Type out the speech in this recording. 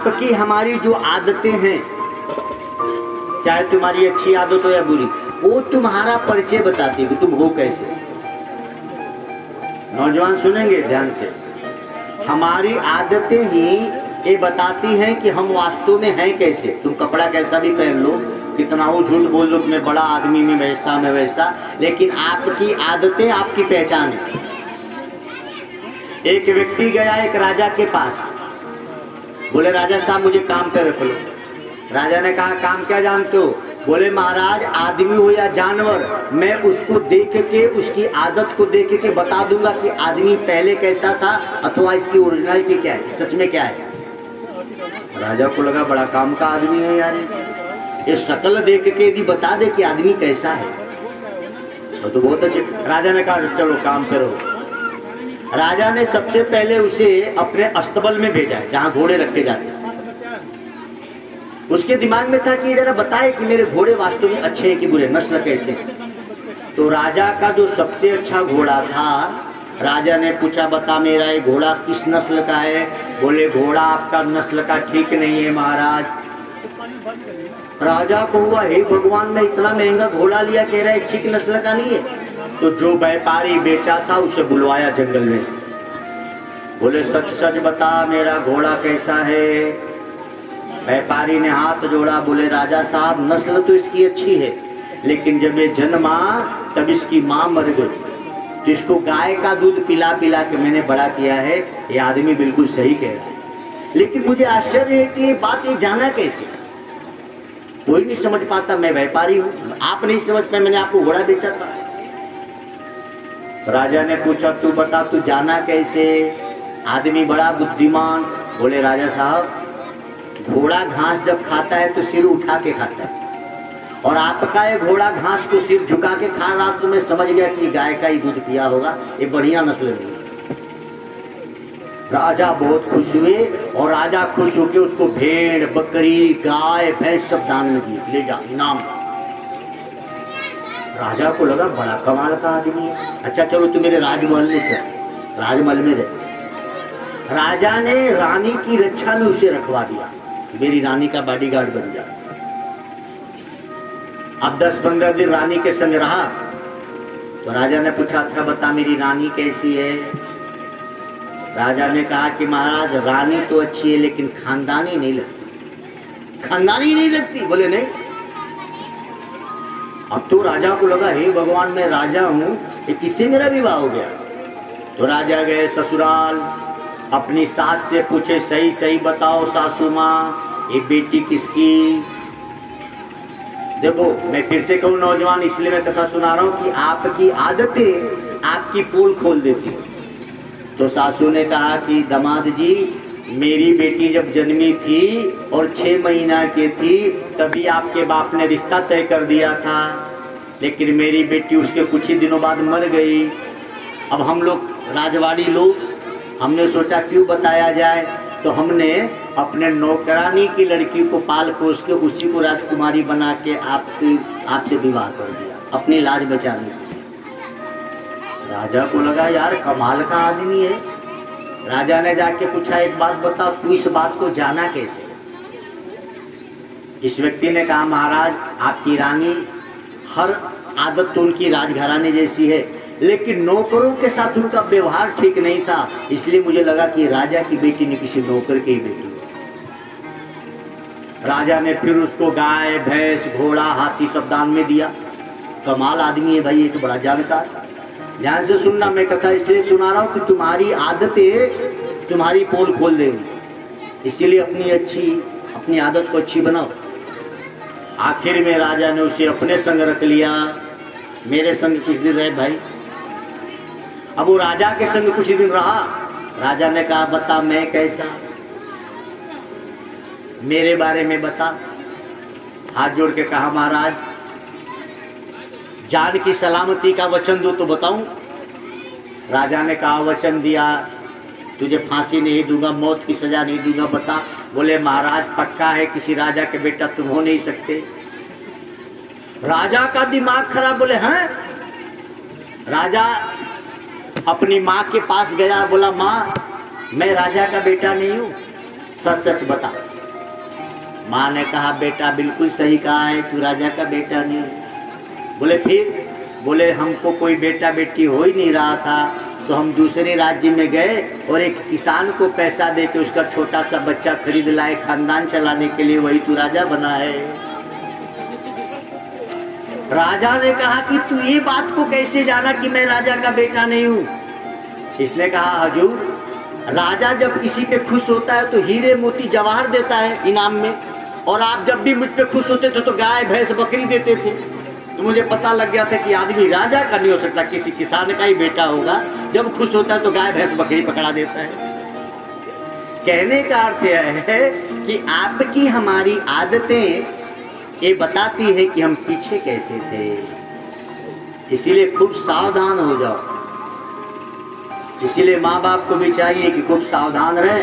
आपकी हमारी जो आदतें हैं, चाहे तुम्हारी अच्छी आदत हो या बुरी, वो तुम्हारा परिचय बताती है कि तुम हो कैसे। नौजवान सुनेंगे ध्यान से, हमारी आदतें ही ये बताती हैं कि हम वास्तव में हैं कैसे। तुम कपड़ा कैसा भी पहन लो, कितना हो झूठ बोल लो मैं बड़ा आदमी, में वैसा मैं वैसा, लेकिन आपकी आदतें आपकी पहचान है। एक व्यक्ति गया एक राजा के पास, बोले राजा साहब मुझे काम पे रख लो। राजा ने कहा काम क्या जानते हो? बोले महाराज आदमी हो या जानवर, मैं उसको देख के उसकी आदत को देख के बता दूंगा कि आदमी पहले कैसा था अथवा इसकी ओरिजिनलिटी क्या है, सच में क्या है। राजा को लगा बड़ा काम का आदमी है यार, ये शक्ल देख के यदि बता दे कि आदमी कैसा है तो बहुत अच्छे। राजा ने कहा चलो काम करो। राजा ने सबसे पहले उसे अपने अस्तबल में भेजा जहाँ घोड़े रखे जाते। उसके दिमाग में था कि जरा बताए कि मेरे घोड़े वास्तव में अच्छे हैं कि बुरे, नस्ल कैसे। तो राजा का जो सबसे अच्छा घोड़ा था, राजा ने पूछा बता मेरा ये घोड़ा किस नस्ल का है? बोले घोड़ा आपका नस्ल का ठीक नहीं है महाराज। राजा को हुआ हे भगवान, मैं इतना महंगा घोड़ा लिया, कह रहा है ठीक नस्ल का नहीं है। तो जो व्यापारी बेचा था उसे बुलवाया जंगल में से, बोले सच सच बता मेरा घोड़ा कैसा है। व्यापारी ने हाथ जोड़ा, बोले राजा साहब नस्ल तो इसकी अच्छी है, लेकिन जब ये जन्मा तब इसकी माँ मर गई, तो इसको गाय का दूध पिला पिला के मैंने बड़ा किया है। ये आदमी बिल्कुल सही कह रहा है, लेकिन मुझे आश्चर्य है कि ये बात ये जाना कैसे, कोई नहीं समझ पाता। मैं व्यापारी हूँ, आप नहीं समझ पाए, मैंने आपको घोड़ा बेचा था। राजा ने पूछा तू बता तू जाना कैसे? आदमी बड़ा बुद्धिमान, बोले राजा साहब घोड़ा घास जब खाता है तो सिर उठा के खाता है, और आपका ये घोड़ा घास को सिर झुका के खा रहा, तो मैं समझ गया कि गाय का ही दूध पिया होगा, ये बढ़िया नस्ल नहीं। राजा बहुत खुश हुए, और राजा खुश होकर उसको भेड़ बकरी गाय भैंस सब दान में दिए, ले जा इनाम। राजा को लगा बड़ा कमाल का आदमी है। अच्छा चलो तू मेरे राजमहल में चल, राजमहल में रह। राजा ने रानी की रक्षा में उसे रखवा दिया, मेरी रानी का बॉडीगार्ड बन जा। अब 10-15 दिन रानी के संग रहा, तो राजा ने पूछा अच्छा बता मेरी रानी कैसी है? राजा ने कहा कि महाराज रानी तो अच्छी है लेकिन खानदानी नहीं लगती। खानदानी नहीं लगती? बोले नहीं। अब तो राजा को लगा हे भगवान मैं राजा हूं, ये किससे मेरा विवाह हो गया? तो राजा गए ससुराल, अपनी सास से पूछे सही सही बताओ सासू माँ ये बेटी किसकी? देखो मैं फिर से कहूँ नौजवान, इसलिए मैं कथा सुना रहा हूँ कि आपकी आदतें आपकी पोल खोल देती। तो सासू ने कहा कि दामाद जी मेरी बेटी जब जन्मी थी और 6 महीना की थी तभी आपके बाप ने रिश्ता तय कर दिया था, लेकिन मेरी बेटी उसके कुछ ही दिनों बाद मर गई। अब हम लोग राजवाड़ी लोग हमने सोचा क्यों बताया जाए, तो हमने अपने नौकरानी की लड़की को पाल पोस के उसी को राजकुमारी बना के आपसे विवाह कर दिया, अपनी लाज बचाने के लिए। राजा को लगा यार कमाल का आदमी है। राजा ने जाके पूछा एक बात बता तू इस बात को जाना कैसे? इस व्यक्ति ने कहा महाराज आपकी रानी हर आदत तो उनकी राजघराने जैसी है, लेकिन नौकरों के साथ उनका व्यवहार ठीक नहीं था, इसलिए मुझे लगा कि राजा की बेटी ने किसी नौकर की बेटी। राजा ने फिर उसको गाय भैंस घोड़ा हाथी सब दान में दिया। कमाल आदमी है भाई, ये तो बड़ा जानकार। ध्यान से सुनना, मैं कथा इसलिए सुना रहा हूं कि तुम्हारी आदतें तुम्हारी पोल खोल देंगी, इसीलिए अपनी आदत को अच्छी बनाओ। आखिर में राजा ने उसे अपने संग रख लिया। मेरे संग कुछ दिन रहे भाई। अब वो राजा के संग कुछ दिन रहा। राजा ने कहा बता मैं कैसा, मेरे बारे में बता। हाथ जोड़ के कहा महाराज जान की सलामती का वचन दो तो बताऊं। राजा ने कहा वचन दिया, तुझे फांसी नहीं दूंगा, मौत की सजा नहीं दूंगा, बता। बोले महाराज पक्का है किसी राजा के बेटा तुम हो नहीं सकते। राजा का दिमाग खराब। बोले हैं? राजा अपनी माँ के पास गया, बोला माँ मैं राजा का बेटा नहीं हूं, सच सच बता। माँ ने कहा बेटा बिल्कुल सही कहा है, तू राजा का बेटा नहीं। बोले फिर? बोले हमको कोई बेटा बेटी हो ही नहीं रहा था, तो हम दूसरे राज्य में गए और एक किसान को पैसा दे के उसका छोटा सा बच्चा खरीद लाए खानदान चलाने के लिए, वही तू राजा बना है। राजा ने कहा कि तू ये बात को कैसे जाना कि मैं राजा का बेटा नहीं हूँ? इसने कहा हजूर, राजा जब किसी पे खुश होता है तो हीरे मोती जवाहर देता है इनाम में, और आप जब भी मुझ पे खुश होते थे तो गाय भैंस बकरी देते थे। तो मुझे पता लग गया था कि आदमी राजा का नहीं हो सकता, किसी किसान का ही बेटा होगा। जब खुश होता है तो गाय भैंस बकरी पकड़ा देता है। कहने का अर्थ यह है कि आपकी हमारी आदतें ये बताती है कि हम पीछे कैसे थे। इसीलिए खूब सावधान हो जाओ। इसीलिए माँ बाप को भी चाहिए कि खूब सावधान रहें।